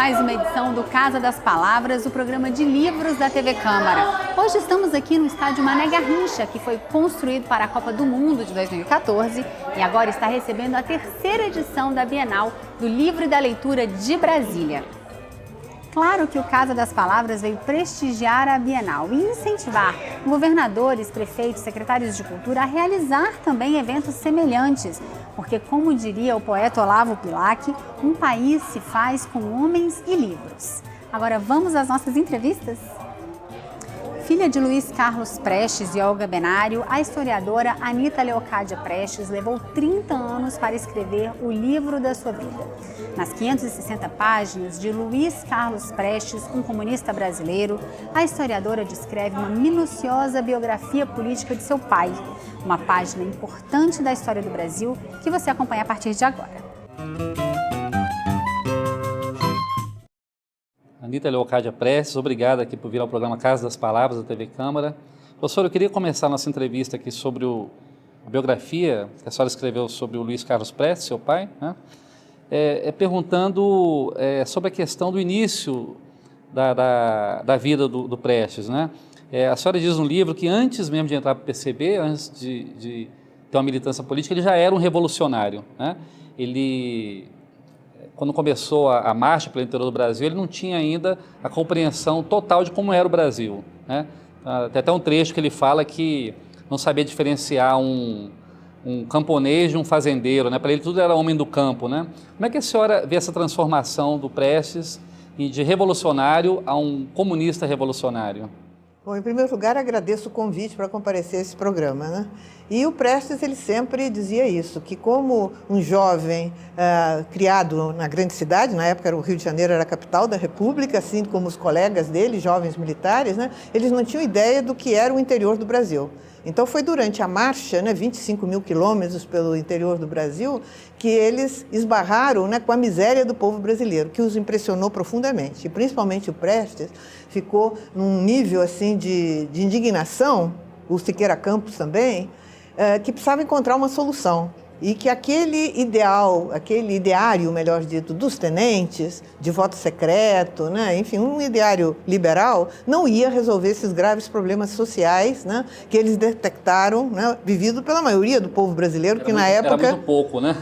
mais uma edição do Casa das Palavras, o programa de livros da TV Câmara. Hoje estamos aqui no estádio Mané Garrincha, que foi construído para a Copa do Mundo de 2014 e agora está recebendo a terceira edição da Bienal do Livro e da Leitura de Brasília. Claro que o Casa das Palavras veio prestigiar a Bienal e incentivar governadores, prefeitos, secretários de cultura a realizar também eventos semelhantes, porque, como diria o poeta Olavo Bilac, um país se faz com homens e livros. Agora vamos às nossas entrevistas? Filha de Luiz Carlos Prestes e Olga Benário, a historiadora Anita Leocádia Prestes levou 30 anos para escrever o livro da sua vida. Nas 560 páginas de Luiz Carlos Prestes, um comunista brasileiro, a historiadora descreve uma minuciosa biografia política de seu pai, uma página importante da história do Brasil que você acompanha a partir de agora. Anita Leocádia Prestes, obrigado aqui por vir ao programa Casa das Palavras da TV Câmara. Professor, eu queria começar a nossa entrevista aqui sobre a biografia que a senhora escreveu sobre o Luiz Carlos Prestes, seu pai, né? Perguntando sobre a questão do início da vida do Prestes, né? A senhora diz no livro que antes mesmo de entrar para o PCB, antes de ter uma militância política, ele já era um revolucionário, né? Quando começou a marcha pelo interior do Brasil, ele não tinha ainda a compreensão total de como era o Brasil, né? Tem até um trecho que ele fala que não sabia diferenciar um camponês de um fazendeiro, né? Para ele tudo era homem do campo, né? Como é que a senhora vê essa transformação do Prestes de revolucionário a um comunista revolucionário? Bom, em primeiro lugar, agradeço o convite para comparecer a esse programa, né? E o Prestes, ele sempre dizia isso, que como um jovem criado na grande cidade, na época o Rio de Janeiro era a capital da República, assim como os colegas dele, jovens militares, né? Eles não tinham ideia do que era o interior do Brasil. Então foi durante a marcha, né, 25 mil quilômetros pelo interior do Brasil, que eles esbarraram, né, com a miséria do povo brasileiro, que os impressionou profundamente. E principalmente o Prestes ficou num nível assim de indignação, o Siqueira Campos também, que precisava encontrar uma solução. E que aquele ideário, melhor dito, dos tenentes, de voto secreto, né? Enfim, um ideário liberal, não ia resolver esses graves problemas sociais, né? Que eles detectaram, né? Vivido pela maioria do povo brasileiro, que na época... Era muito pouco, né?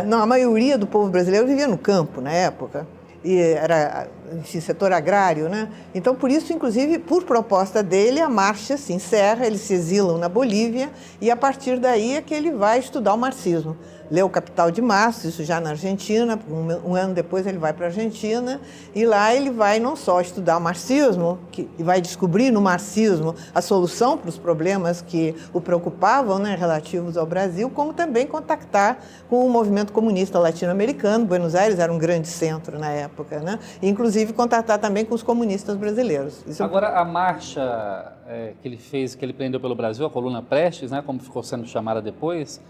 A maioria do povo brasileiro vivia no campo na época. E era, enfim, setor agrário, né? Então, por isso, inclusive, por proposta dele, a marcha se encerra, eles se exilam na Bolívia e, a partir daí, é que ele vai estudar o marxismo. Leu o Capital de Marx, isso já na Argentina, um ano depois ele vai para a Argentina, e lá ele vai não só estudar o marxismo, e vai descobrir no marxismo a solução para os problemas que o preocupavam, né, relativos ao Brasil, como também contactar com o movimento comunista latino-americano. Buenos Aires era um grande centro na época, né? E, inclusive, contactar também com os comunistas brasileiros. Agora, a marcha que ele fez, que ele prendeu pelo Brasil, a Coluna Prestes, né, como ficou sendo chamada depois,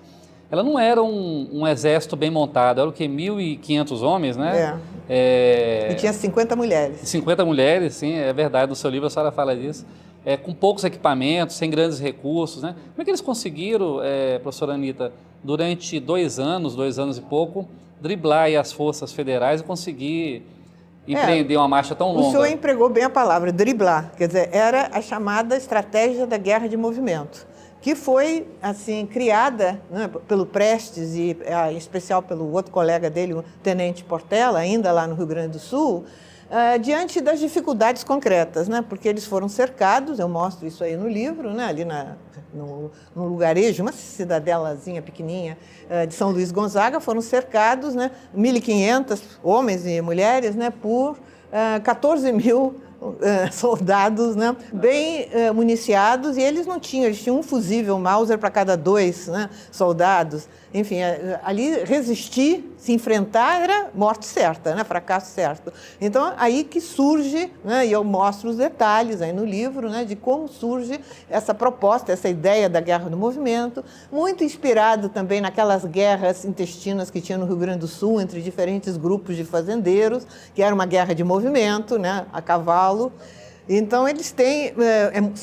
ela não era um exército bem montado, era o quê? 1.500 homens, né? E tinha 50 mulheres. 50 mulheres, sim, é verdade, no seu livro a senhora fala disso. Com poucos equipamentos, sem grandes recursos, né? Como é que eles conseguiram, professora Anita, durante 2 anos e pouco, driblar aí as forças federais e conseguir empreender uma marcha tão longa? O senhor empregou bem a palavra, driblar, quer dizer, era a chamada estratégia da guerra de movimento, que foi, assim, criada, né, pelo Prestes e, em especial, pelo outro colega dele, o Tenente Portela, ainda lá no Rio Grande do Sul, diante das dificuldades concretas, né, porque eles foram cercados, eu mostro isso aí no livro, né, ali no lugarejo, uma cidadelazinha pequenininha de São Luís Gonzaga, foram cercados, né, 1.500 homens e mulheres, né, por 14 mil soldados, né, bem municiados, e eles tinham um fusível Mauser para cada 2, né, soldados. Enfim, ali resistir, se enfrentar, era morte certa, né, fracasso certo. Então, aí que surge, né, e eu mostro os detalhes aí no livro, né, de como surge essa proposta, essa ideia da guerra do movimento, muito inspirado também naquelas guerras intestinas que tinha no Rio Grande do Sul, entre diferentes grupos de fazendeiros, que era uma guerra de movimento, né, a cavalo. Então, eles têm,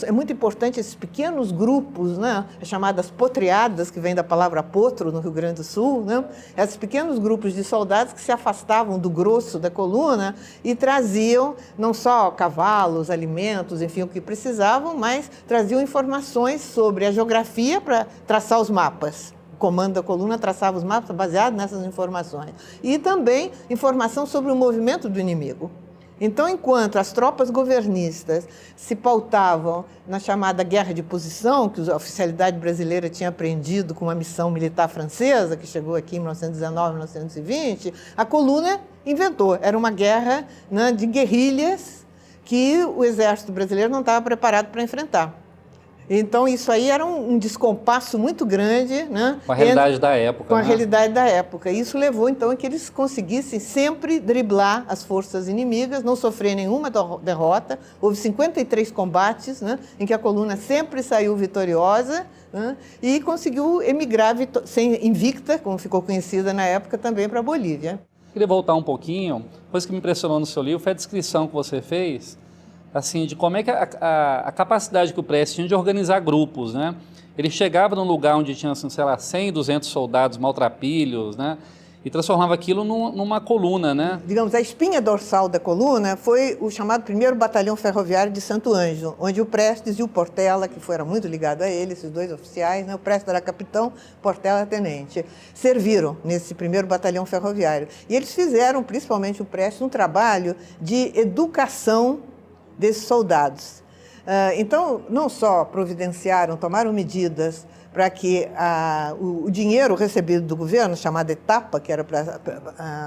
é muito importante esses pequenos grupos, né, as chamadas potriadas, que vem da palavra potro, no Rio Grande do Sul, né, esses pequenos grupos de soldados que se afastavam do grosso da coluna e traziam não só cavalos, alimentos, enfim, o que precisavam, mas traziam informações sobre a geografia para traçar os mapas. O comando da coluna traçava os mapas baseados nessas informações. E também informação sobre o movimento do inimigo. Então, enquanto as tropas governistas se pautavam na chamada guerra de posição, que a oficialidade brasileira tinha aprendido com uma missão militar francesa, que chegou aqui em 1919, 1920, a coluna inventou. Era uma guerra, né, de guerrilhas que o exército brasileiro não estava preparado para enfrentar. Então, isso aí era um descompasso muito grande, né? Com a realidade da época. Com a realidade da época. Isso levou, então, a que eles conseguissem sempre driblar as forças inimigas, não sofrer nenhuma derrota. Houve 53 combates, né, em que a coluna sempre saiu vitoriosa, né, e conseguiu emigrar invicta, como ficou conhecida na época, também para a Bolívia. Queria voltar um pouquinho. Coisa que me impressionou no seu livro foi a descrição que você fez, assim, de como é que a capacidade que o Prestes tinha de organizar grupos, né? Ele chegava num lugar onde tinha, assim, sei lá, 100, 200 soldados maltrapilhos, né? E transformava aquilo numa coluna, né? Digamos, a espinha dorsal da coluna foi o chamado 1º Batalhão Ferroviário de Santo Ângelo, onde o Prestes e o Portela, que era muito ligado a ele, esses dois oficiais, né? O Prestes era capitão, Portela tenente, serviram nesse 1º Batalhão Ferroviário. E eles fizeram, principalmente o Prestes, um trabalho de educação desses soldados. Então, não só providenciaram, tomaram medidas para que o dinheiro recebido do governo, chamado etapa, que era para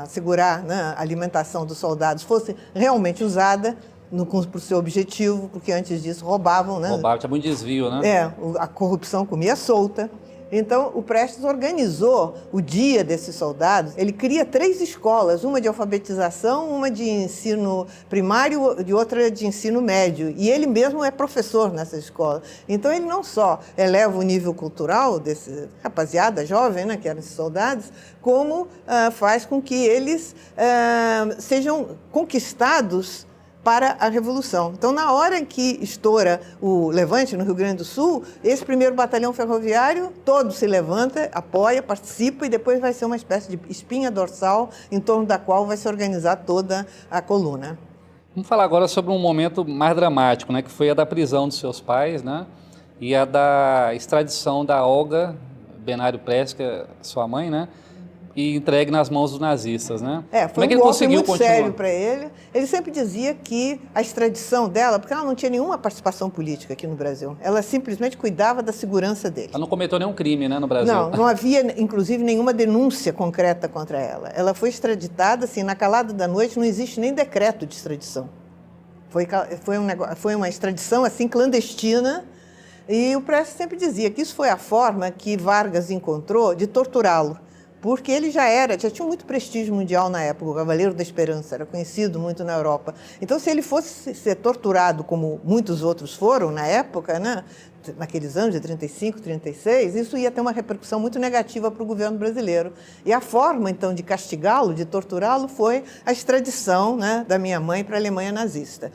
assegurar, né, a alimentação dos soldados, fosse realmente usada para o seu objetivo, porque antes disso roubavam. Né? Roubavam, tinha muito desvio, né? A corrupção comia solta. Então, o Prestes organizou o dia desses soldados. Ele cria 3 escolas, uma de alfabetização, uma de ensino primário e outra de ensino médio. E ele mesmo é professor nessas escolas. Então, ele não só eleva o nível cultural desse rapaziada jovem, né, que eram esses soldados, como faz com que eles sejam conquistados para a Revolução. Então, na hora em que estoura o levante no Rio Grande do Sul, esse 1º Batalhão Ferroviário todo se levanta, apoia, participa e depois vai ser uma espécie de espinha dorsal em torno da qual vai se organizar toda a coluna. Vamos falar agora sobre um momento mais dramático, né, que foi a da prisão dos seus pais, né, e a da extradição da Olga Benário Prestes, que é sua mãe, né, e entregue nas mãos dos nazistas, né? Foi um golpe muito sério para ele. Ele sempre dizia que a extradição dela, porque ela não tinha nenhuma participação política aqui no Brasil, ela simplesmente cuidava da segurança dele. Ela não cometeu nenhum crime, né, no Brasil? Não havia, inclusive, nenhuma denúncia concreta contra ela. Ela foi extraditada, assim, na calada da noite, não existe nem decreto de extradição. Foi uma extradição, assim, clandestina, e o Prestes sempre dizia que isso foi a forma que Vargas encontrou de torturá-lo. Porque ele já tinha muito prestígio mundial na época, o Cavaleiro da Esperança, era conhecido muito na Europa. Então, se ele fosse ser torturado, como muitos outros foram na época, né, naqueles anos de 35, 36, isso ia ter uma repercussão muito negativa para o governo brasileiro. E a forma, então, de castigá-lo, de torturá-lo, foi a extradição, né, da minha mãe para a Alemanha nazista.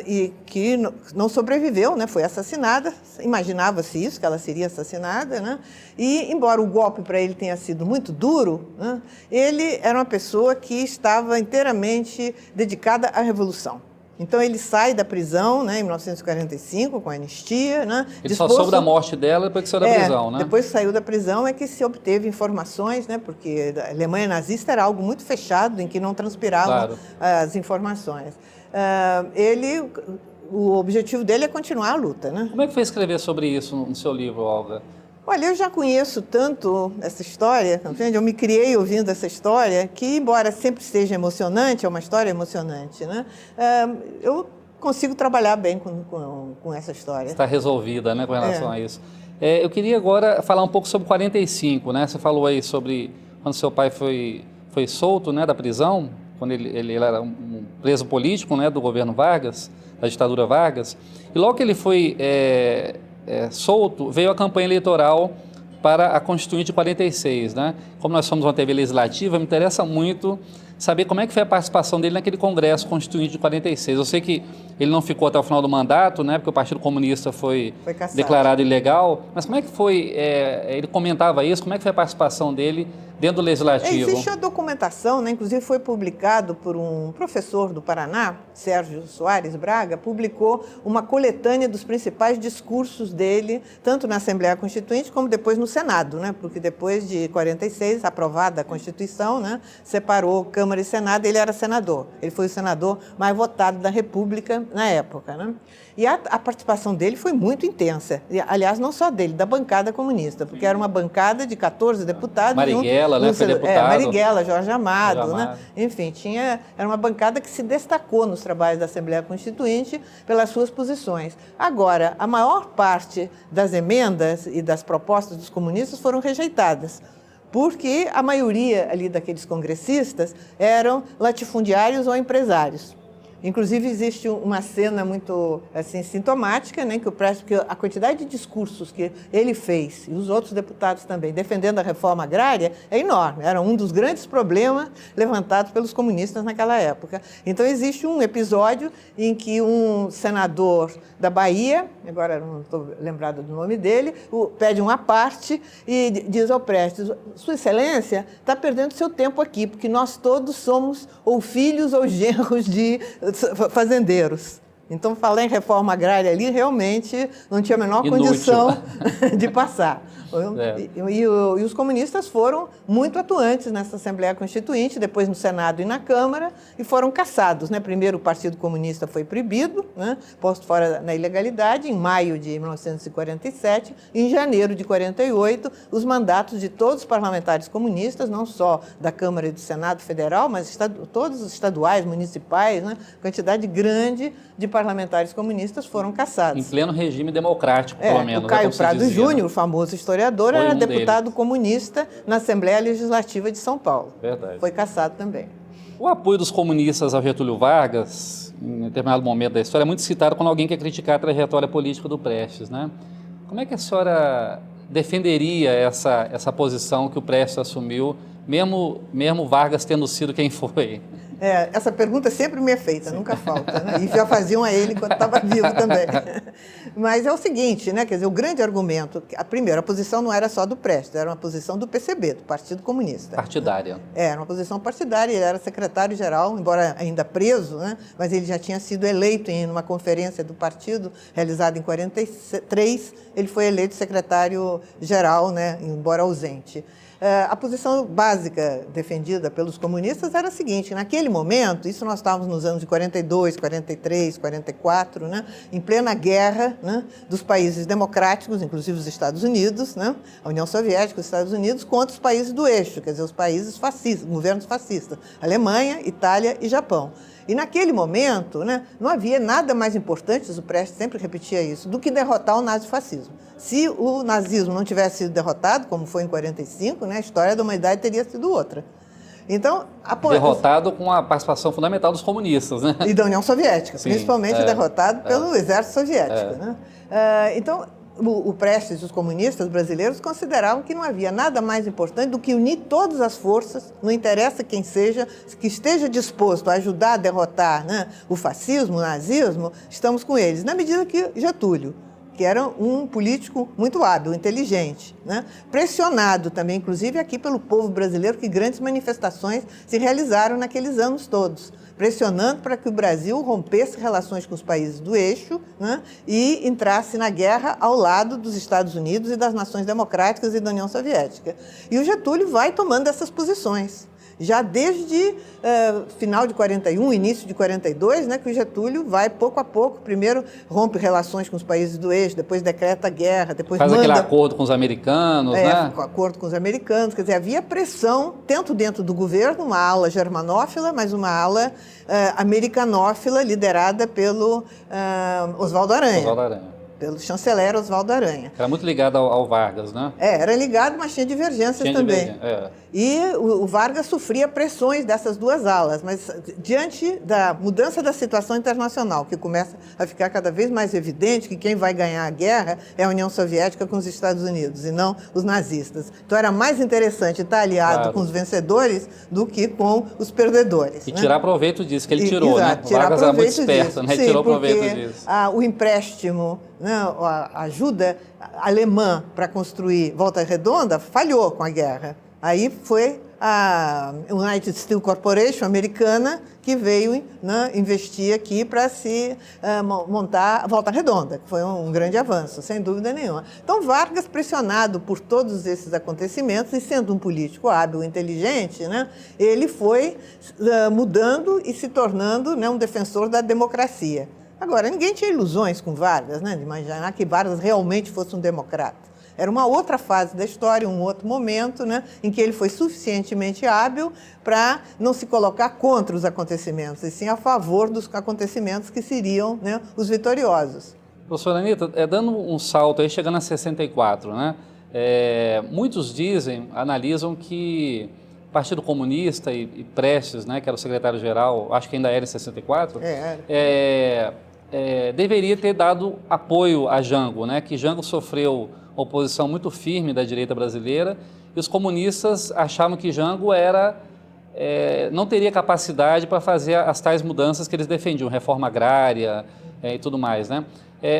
E que não sobreviveu, né? Foi assassinada, imaginava-se isso, que ela seria assassinada, né? E, embora o golpe para ele tenha sido muito duro, né, ele era uma pessoa que estava inteiramente dedicada à Revolução. Então, ele sai da prisão, né, em 1945, com a anistia. Né, ele só soube da morte dela depois que saiu da prisão, né? Depois que saiu da prisão é que se obteve informações, né, porque a Alemanha nazista era algo muito fechado, em que não transpiravam as informações. O objetivo dele é continuar a luta, né? Como é que foi escrever sobre isso no seu livro, Olga? Olha, eu já conheço tanto essa história, entende? Eu me criei ouvindo essa história, que, embora sempre seja emocionante, é uma história emocionante, né? Eu consigo trabalhar bem com essa história. Está resolvida, né, com relação a isso. Eu queria agora falar um pouco sobre 45, né? Você falou aí sobre quando seu pai foi solto, né, da prisão, quando ele era um preso político, né, do governo Vargas, da ditadura Vargas. E logo que ele foi solto, veio a campanha eleitoral para a Constituinte de 46, né? Como nós somos uma TV legislativa, me interessa muito saber como é que foi a participação dele naquele Congresso Constituinte de 46. Eu sei que ele não ficou até o final do mandato, né, porque o Partido Comunista foi declarado ilegal, mas como é que foi, ele comentava isso, como é que foi a participação dele dentro do Legislativo? Existe a documentação, né, inclusive foi publicado por um professor do Paraná, Sérgio Soares Braga, publicou uma coletânea dos principais discursos dele, tanto na Assembleia Constituinte como depois no Senado, né, porque depois de 46, aprovada a Constituição, né, separou Câmara e Senado, ele era senador. Ele foi o senador mais votado da República na época, né? E a participação dele foi muito intensa. E, aliás, não só dele, da bancada comunista, porque era uma bancada de 14 deputados. Marighella, né? Foi deputado. Marighella, Jorge Amado, né? Enfim, era uma bancada que se destacou nos trabalhos da Assembleia Constituinte pelas suas posições. Agora, a maior parte das emendas e das propostas dos comunistas foram rejeitadas, porque a maioria ali daqueles congressistas eram latifundiários ou empresários. Inclusive, existe uma cena muito assim, sintomática, né, que porque a quantidade de discursos que ele fez, e os outros deputados também, defendendo a reforma agrária, é enorme. Era um dos grandes problemas levantados pelos comunistas naquela época. Então, existe um episódio em que um senador da Bahia, agora não estou lembrada do nome dele, pede uma parte e diz ao Prestes: Sua Excelência está perdendo seu tempo aqui, porque nós todos somos ou filhos ou genros de fazendeiros. Então, falar em reforma agrária ali realmente não tinha a menor condição de passar. E os comunistas foram muito atuantes nessa Assembleia Constituinte, depois no Senado e na Câmara, e foram caçados, né? Primeiro o Partido Comunista foi proibido, né? Posto fora na ilegalidade, em maio de 1947. Em janeiro de 48, os mandatos de todos os parlamentares comunistas, não só da Câmara e do Senado Federal, mas todos os estaduais, municipais, né? Quantidade grande de parlamentares comunistas foram caçados. Em pleno regime democrático, pelo menos. O Caio Prado Júnior, o famoso historiador, era deputado comunista na Assembleia Legislativa de São Paulo. Verdade. Foi caçado também. O apoio dos comunistas ao Getúlio Vargas, em determinado momento da história, é muito citado quando alguém quer criticar a trajetória política do Prestes, né? Como é que a senhora defenderia essa posição que o Prestes assumiu, mesmo Vargas tendo sido quem foi? Essa pergunta sempre me é feita, nunca falta, né? E já faziam a ele enquanto estava vivo também. Mas é o seguinte, né? Quer dizer, o grande argumento, primeiro, a posição não era só do Prestes, era uma posição do PCB, do Partido Comunista. Partidária. Era uma posição partidária, ele era secretário-geral, embora ainda preso, né? Mas ele já tinha sido eleito em uma conferência do partido, realizada em 43, ele foi eleito secretário-geral, né? Embora ausente. A posição básica defendida pelos comunistas era a seguinte: naquele momento, isso nós estávamos nos anos de 42, 43, 44, né, em plena guerra, né, dos países democráticos, inclusive os Estados Unidos, né, a União Soviética, os Estados Unidos, contra os países do eixo, quer dizer, os países fascistas, governos fascistas, Alemanha, Itália e Japão. E naquele momento, né, não havia nada mais importante, o Prestes sempre repetia isso, do que derrotar o nazifascismo. Se o nazismo não tivesse sido derrotado, como foi em 45, né, a história da humanidade teria sido outra. Então, derrotado com a participação fundamental dos comunistas, né? E da União Soviética, sim, principalmente derrotado pelo exército soviético. Né? Então, o Prestes e os comunistas brasileiros consideravam que não havia nada mais importante do que unir todas as forças, não interessa quem seja, que esteja disposto a ajudar a derrotar, né, o fascismo, o nazismo, estamos com eles. Na medida que Getúlio, que era um político muito hábil, inteligente, né, pressionado também, inclusive aqui pelo povo brasileiro, que grandes manifestações se realizaram naqueles anos todos, pressionando para que o Brasil rompesse relações com os países do eixo, né, e entrasse na guerra ao lado dos Estados Unidos e das nações democráticas e da União Soviética. E o Getúlio vai tomando essas posições. Já desde final de 41, início de 42, né, que o Getúlio vai pouco a pouco, primeiro rompe relações com os países do eixo, depois decreta guerra, depois faz aquele acordo com os americanos, né? Acordo com os americanos, quer dizer, havia pressão, tanto dentro do governo, uma ala germanófila, mas uma ala americanófila, liderada pelo Oswaldo Aranha. pelo chanceler Oswaldo Aranha. Era muito ligado ao Vargas, né? Era ligado, mas tinha divergências também. É. E o Vargas sofria pressões dessas duas alas, mas diante da mudança da situação internacional, que começa a ficar cada vez mais evidente que quem vai ganhar a guerra é a União Soviética com os Estados Unidos e não os nazistas. Então era mais interessante estar aliado com os vencedores do que com os perdedores. E tirar proveito disso, que ele tirou, exato, né? O Vargas era muito esperto, né? Sim, tirou proveito disso. O empréstimo, né, a ajuda alemã para construir Volta Redonda falhou com a guerra. Aí foi a United Steel Corporation americana que veio, né, investir aqui para se montar a Volta Redonda, que foi um grande avanço, sem dúvida nenhuma. Então, Vargas, pressionado por todos esses acontecimentos e sendo um político hábil e inteligente, né, ele foi mudando e se tornando, né, um defensor da democracia. Agora, ninguém tinha ilusões com Vargas, né, de imaginar que Vargas realmente fosse um democrata. Era uma outra fase da história, um outro momento, né, em que ele foi suficientemente hábil para não se colocar contra os acontecimentos, e sim a favor dos acontecimentos que seriam, né, os vitoriosos. Professora Anita, dando um salto aí, chegando a 64, né, muitos dizem, analisam que o Partido Comunista e Prestes, né, que era o secretário-geral, acho que ainda era em 64, deveria ter dado apoio a Jango, né, que Jango sofreu oposição muito firme da direita brasileira, e os comunistas achavam que Jango não teria capacidade para fazer as tais mudanças que eles defendiam, reforma agrária e tudo mais, né?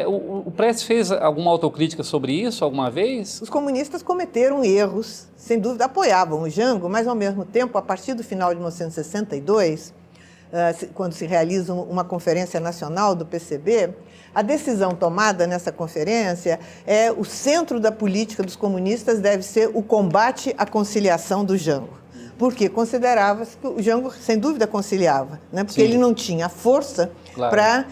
O Prestes fez alguma autocrítica sobre isso alguma vez? Os comunistas cometeram erros, sem dúvida apoiavam o Jango, mas ao mesmo tempo, a partir do final de 1962, quando se realiza uma conferência nacional do PCB, a decisão tomada nessa conferência o centro da política dos comunistas deve ser o combate à conciliação do Jango. Porque considerava-se que o Jango, sem dúvida, conciliava, né? Porque ele não tinha força para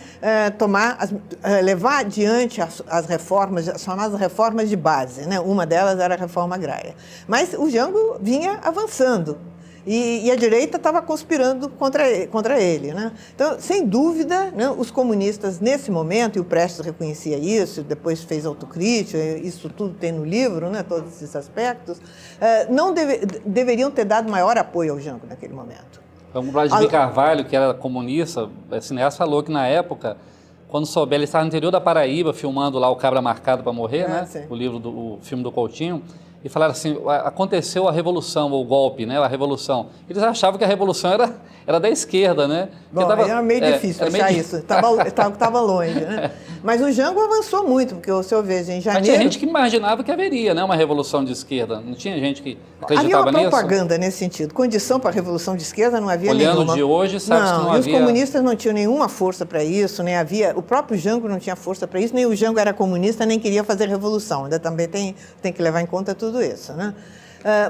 levar adiante as reformas, as chamadas reformas de base, né? Uma delas era a reforma agrária. Mas o Jango vinha avançando. E a direita estava conspirando contra ele, né? Então, sem dúvida, né, os comunistas, nesse momento, e o Prestes reconhecia isso, depois fez autocrítica, isso tudo tem no livro, né, todos esses aspectos, não deveriam ter dado maior apoio ao Jango naquele momento. O Vladimir Carvalho, que era comunista, cineasta, falou que na época, quando souber, ele estava no interior da Paraíba, filmando lá o Cabra Marcado para Morrer, né? Sim. O filme do Coutinho, e falaram assim, aconteceu a revolução, ou o golpe, né, a revolução. Eles achavam que a revolução era da esquerda, né? Bom, era meio difícil achar isso, estava longe, né? Mas o Jango avançou muito, porque o senhor veja, em janeiro... Mas tinha gente que imaginava que haveria, né, uma revolução de esquerda, não tinha gente que acreditava nisso? Havia uma propaganda nesse sentido, condição para a revolução de esquerda não havia nenhuma. Olhando de hoje, sabe que não havia... Os comunistas não tinham nenhuma força para isso, nem havia... O próprio Jango não tinha força para isso, nem o Jango era comunista, nem queria fazer revolução, ainda também tem que levar em conta tudo isso, né?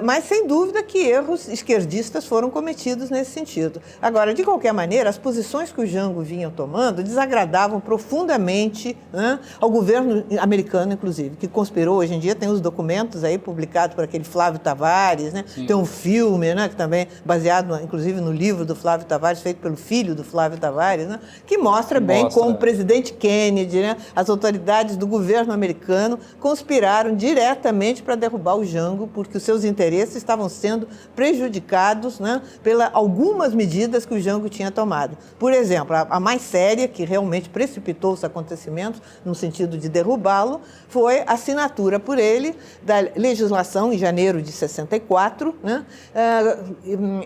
Mas, sem dúvida, que erros esquerdistas foram cometidos nesse sentido. Agora, de qualquer maneira, as posições que o Jango vinha tomando desagradavam profundamente, né, ao governo americano, inclusive, que conspirou. Hoje em dia tem os documentos aí publicados por aquele Flávio Tavares, né? Tem um filme, né, que também baseado, inclusive, no livro do Flávio Tavares, feito pelo filho do Flávio Tavares, né, que mostra bem como o presidente Kennedy, né, as autoridades do governo americano conspiraram diretamente para derrubar o Jango, porque os seus interesses estavam sendo prejudicados, né, algumas medidas que o Jango tinha tomado. Por exemplo, a mais séria, que realmente precipitou os acontecimentos no sentido de derrubá-lo, foi a assinatura por ele da legislação em janeiro de 64, né,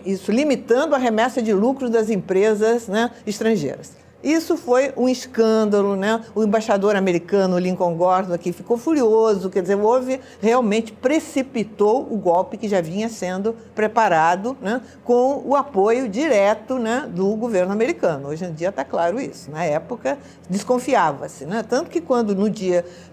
isso limitando a remessa de lucros das empresas, né, estrangeiras. Isso foi um escândalo, né? O embaixador americano, Lincoln Gordon, aqui ficou furioso, quer dizer, realmente precipitou o golpe que já vinha sendo preparado, né? Com o apoio direto, né, do governo americano. Hoje em dia está claro isso. Na época, desconfiava-se, né? Tanto que quando,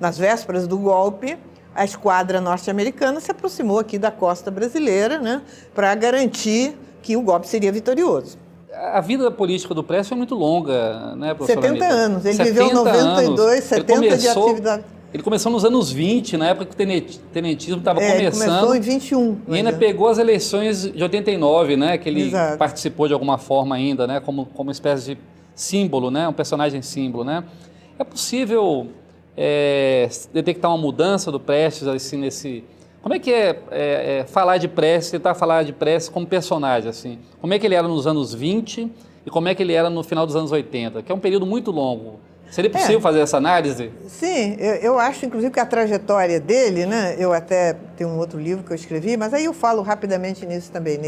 nas vésperas do golpe, a esquadra norte-americana se aproximou aqui da costa brasileira, né, para garantir que o golpe seria vitorioso. A vida política do Prestes foi muito longa, né, professora 70 Anita? anos. Ele viveu 92, 70 de atividade. Ele começou nos anos 20, na época que o tenentismo estava começando. Ele começou em 21. E ainda pegou as eleições de 89, né, que ele Exato. participou de alguma forma ainda, né, como uma espécie de símbolo, né, um personagem símbolo, né? É possível detectar uma mudança do Prestes assim, nesse... Como é que falar de Prestes, tentar falar de Prestes como personagem? Assim? Como é que ele era nos anos 20 e como é que ele era no final dos anos 80? Que é um período muito longo. Seria possível fazer essa análise? Sim, eu acho, inclusive, que a trajetória dele, né, eu até tenho um outro livro que eu escrevi, mas aí eu falo rapidamente nisso também,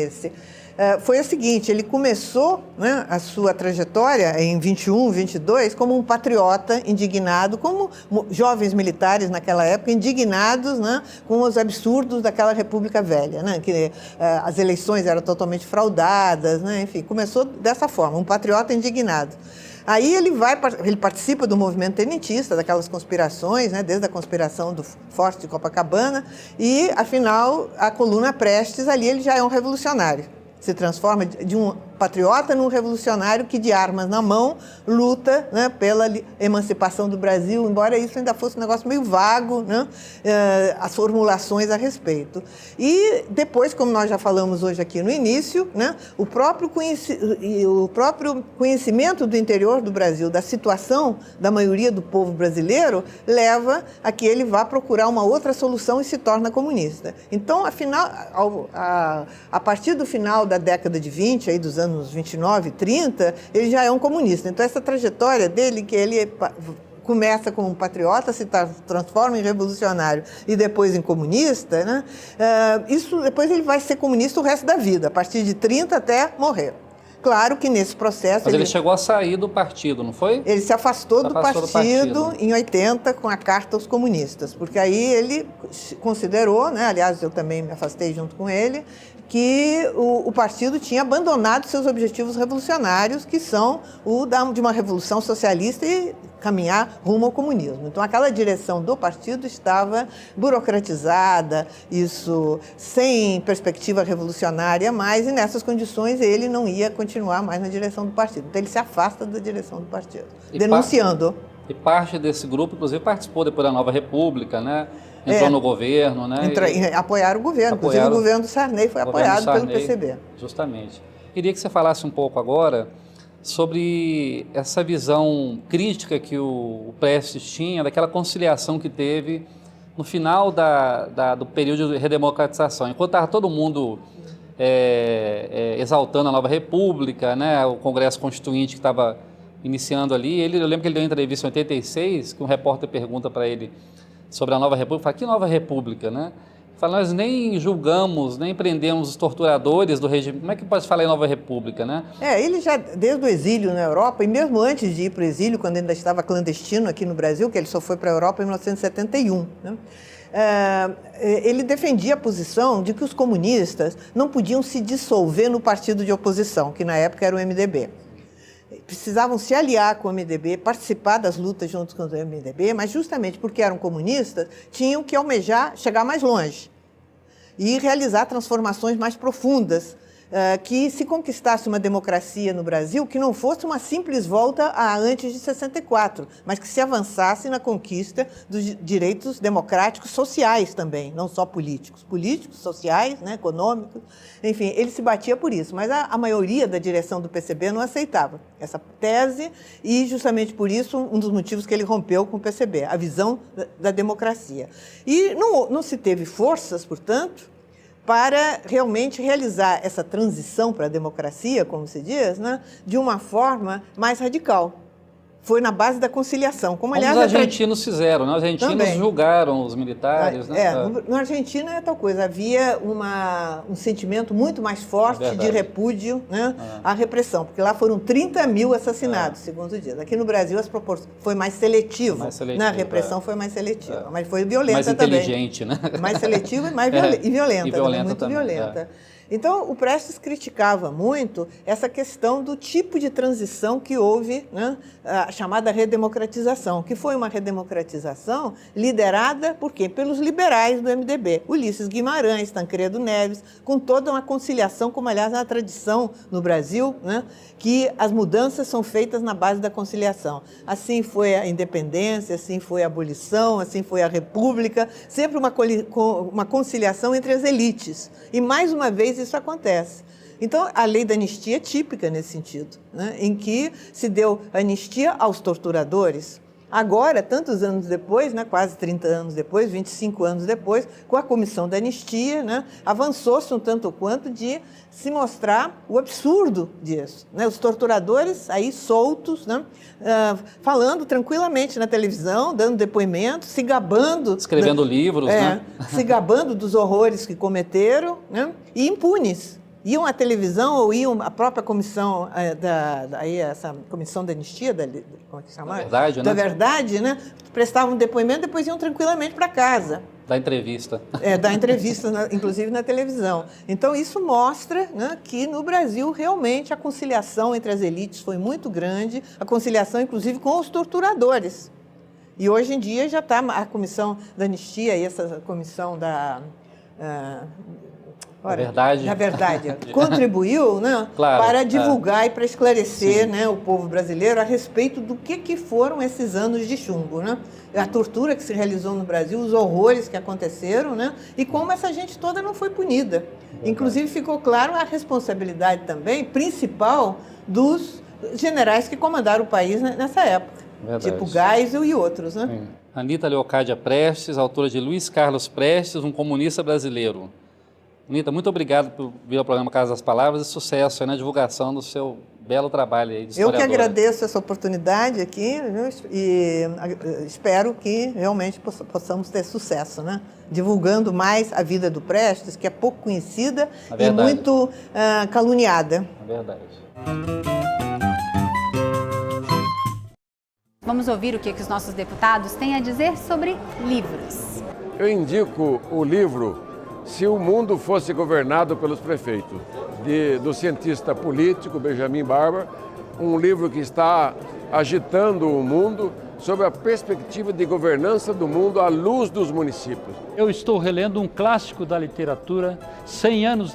foi o seguinte, ele começou, né, a sua trajetória em 21, 22, como um patriota indignado, como jovens militares naquela época, indignados, né, com os absurdos daquela República Velha, né, que as eleições eram totalmente fraudadas, né, enfim, começou dessa forma, um patriota indignado. Aí ele participa do movimento tenentista, daquelas conspirações, né, desde a conspiração do Forte de Copacabana, e, afinal, a coluna Prestes, ali ele já é um revolucionário. Se transforma de um patriota num revolucionário que, de armas na mão, luta, né, pela emancipação do Brasil, embora isso ainda fosse um negócio meio vago, né, as formulações a respeito. E depois, como nós já falamos hoje aqui no início, né, o próprio conhecimento do interior do Brasil, da situação da maioria do povo brasileiro, leva a que ele vá procurar uma outra solução e se torna comunista. Então, afinal, a partir do final da década de 20, aí dos anos 29, 30, ele já é um comunista. Então, essa trajetória dele, que ele começa como um patriota, se transforma em revolucionário e depois em comunista, né? Isso depois ele vai ser comunista o resto da vida, a partir de 30 até morrer. Claro que nesse processo... Mas ele chegou a sair do partido, não foi? Ele se afastou do partido em 80 com a Carta aos Comunistas, porque aí ele considerou, né, aliás, eu também me afastei junto com ele, que o partido tinha abandonado seus objetivos revolucionários, que são de uma revolução socialista e caminhar rumo ao comunismo. Então, aquela direção do partido estava burocratizada, isso sem perspectiva revolucionária mais, e nessas condições ele não ia continuar mais na direção do partido. Então, ele se afasta da direção do partido, denunciando. E parte desse grupo, inclusive, participou depois da Nova República, né? Entrou no governo, né? Apoiaram o governo, inclusive o governo do Sarney foi apoiado pelo PCB. Justamente. Queria que você falasse um pouco agora sobre essa visão crítica que o Prestes tinha, daquela conciliação que teve no final do período de redemocratização. Enquanto estava todo mundo exaltando a Nova República, né? O Congresso Constituinte que estava iniciando ali, eu lembro que ele deu uma entrevista em 86, que um repórter pergunta para ele sobre a Nova República, fala, que Nova República, né? Fala, nós nem julgamos, nem prendemos os torturadores do regime, como é que pode falar em Nova República, né? Ele já, desde o exílio na Europa, e mesmo antes de ir para o exílio, quando ainda estava clandestino aqui no Brasil, que ele só foi para a Europa em 1971, né? Ele defendia a posição de que os comunistas não podiam se dissolver no partido de oposição, que na época era o MDB. Precisavam se aliar com o MDB, participar das lutas junto com o MDB, mas justamente porque eram comunistas, tinham que almejar chegar mais longe e realizar transformações mais profundas, que se conquistasse uma democracia no Brasil que não fosse uma simples volta a antes de 64, mas que se avançasse na conquista dos direitos democráticos sociais também, não só políticos, sociais, né, econômicos, enfim, ele se batia por isso, mas a maioria da direção do PCB não aceitava essa tese e justamente por isso um dos motivos que ele rompeu com o PCB, a visão da democracia. E não se teve forças, portanto, para realmente realizar essa transição para a democracia, como se diz, né, de uma forma mais radical. Foi na base da conciliação. Como aliás, os argentinos fizeram, né? Os argentinos também julgaram os militares. Né? No Argentina é tal coisa, havia um sentimento muito mais forte de repúdio, né, à repressão, porque lá foram 30 mil assassinados, segundo diz. Aqui no Brasil as proporções foi mais seletivo, a repressão foi mais seletiva, mas foi violenta também. Mais inteligente, né? Mais seletiva e violenta, também, muito também, violenta. Então, o Prestes criticava muito essa questão do tipo de transição que houve, né, a chamada redemocratização, que foi uma redemocratização liderada por quem? Pelos liberais do MDB, Ulisses Guimarães, Tancredo Neves, com toda uma conciliação, como aliás é uma tradição no Brasil, né, que as mudanças são feitas na base da conciliação. Assim foi a independência, assim foi a abolição, assim foi a república, sempre uma conciliação entre as elites. E, mais uma vez, isso acontece. Então, a lei da anistia é típica nesse sentido, né, em que se deu anistia aos torturadores, Agora, tantos anos depois, né, quase 30 anos depois, 25 anos depois, com a Comissão da Anistia, né, avançou-se um tanto quanto de se mostrar o absurdo disso, né? Os torturadores aí soltos, né, falando tranquilamente na televisão, dando depoimentos, se gabando... Escrevendo livros, né? Se gabando dos horrores que cometeram, né, e impunes. Iam à televisão ou iam à própria comissão, essa comissão da anistia, como é que chama? Da verdade, né? Prestavam um depoimento, depois iam tranquilamente para casa. Da entrevista. Da entrevista, inclusive na televisão. Então, isso mostra, né, que no Brasil, realmente, a conciliação entre as elites foi muito grande, a conciliação, inclusive, com os torturadores. E hoje em dia já está a comissão da anistia e essa comissão da verdade, contribuiu, né, claro, para divulgar e para esclarecer, né, o povo brasileiro a respeito do que foram esses anos de chumbo, né? A tortura que se realizou no Brasil, os horrores que aconteceram, né, e como essa gente toda não foi punida. Inclusive ficou claro a responsabilidade também principal dos generais que comandaram o país nessa época, tipo Geisel e outros, né? Sim. Anita Leocádia Prestes, autora de Luiz Carlos Prestes, um comunista brasileiro. Anita, muito obrigado por vir ao programa Casa das Palavras e sucesso na divulgação do seu belo trabalho aí de historiadora. Eu que agradeço essa oportunidade aqui, viu? E espero que realmente possamos ter sucesso, né? Divulgando mais a vida do Prestes, que é pouco conhecida e muito caluniada. É verdade. Vamos ouvir o que os nossos deputados têm a dizer sobre livros. Eu indico o livro Se o Mundo Fosse Governado pelos Prefeitos, do cientista político Benjamin Barber, um livro que está agitando o mundo sobre a perspectiva de governança do mundo à luz dos municípios. Eu estou relendo um clássico da literatura, 100 anos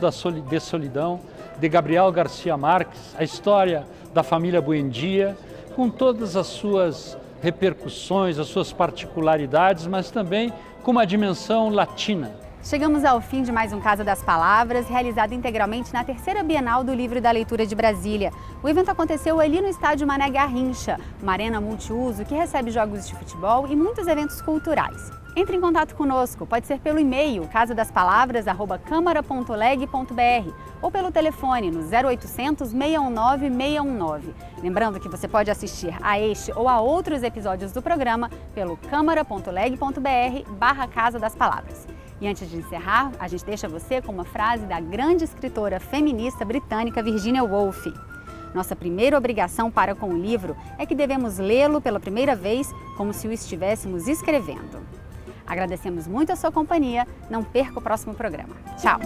de solidão, de Gabriel Garcia Marques, a história da família Buendia, com todas as suas repercussões, as suas particularidades, mas também com uma dimensão latina. Chegamos ao fim de mais um Casa das Palavras, realizado integralmente na 3ª Bienal do Livro e da Leitura de Brasília. O evento aconteceu ali no estádio Mané Garrincha, uma arena multiuso que recebe jogos de futebol e muitos eventos culturais. Entre em contato conosco, pode ser pelo e-mail casadaspalavras@câmara.leg.br ou pelo telefone no 0800 619 619. Lembrando que você pode assistir a este ou a outros episódios do programa pelo câmara.leg.br/Casa das Palavras. E antes de encerrar, a gente deixa você com uma frase da grande escritora feminista britânica Virginia Woolf. Nossa primeira obrigação para com o livro é que devemos lê-lo pela primeira vez como se o estivéssemos escrevendo. Agradecemos muito a sua companhia. Não perca o próximo programa. Tchau!